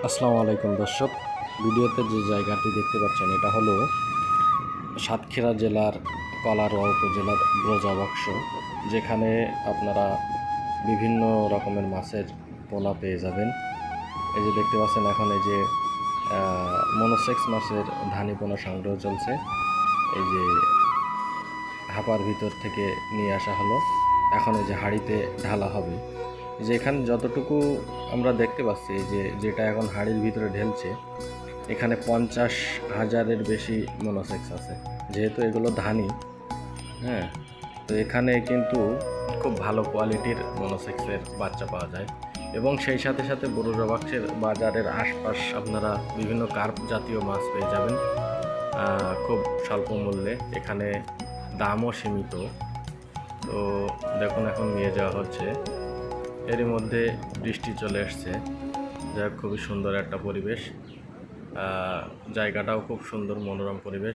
আসসালামু আলাইকুম দর্শক। ভিডিওতে যে জায়গাটি দেখতে পাচ্ছেন এটা হলো সাতক্ষীরা জেলার কলারোয়া উপজেলার ব্রজাবক্স, যেখানে আপনারা বিভিন্ন রকমের মাছের পোনা পেয়ে যাবেন। এই যে দেখতে পাচ্ছেন এখন এই যে মনোসেক্স মাছের ধানি পোনা সংগ্রহ চলছে। এই যে হাঁপার ভিতর থেকে নিয়ে আসা হলো, এখন এই যে হাঁড়িতে ঢালা হবে। যে এখানে যতটুকু আমরা দেখতে পাচ্ছি, এই যে যেটা এখন হাঁড়ির ভিতরে ঢেলছে, এখানে 50,000-এর বেশি মনোসেক্স আছে। যেহেতু এগুলো ধানি, হ্যাঁ, তো এখানে কিন্তু খুব ভালো কোয়ালিটির মনোসেক্সের বাচ্চা পাওয়া যায়। এবং সেই সাথে সাথে ব্রজাবক্সের বাজারের আশপাশ আপনারা বিভিন্ন কার্প জাতীয় মাছ পেয়ে যাবেন খুব স্বল্প মূল্যে। এখানে দামও সীমিত। তো দেখুন এখন নিয়ে যাওয়া হচ্ছে। এরই মধ্যে বৃষ্টি চলে এসছে, যা খুবই সুন্দর একটা পরিবেশ। জায়গাটাও খুব সুন্দর, মনোরম পরিবেশ।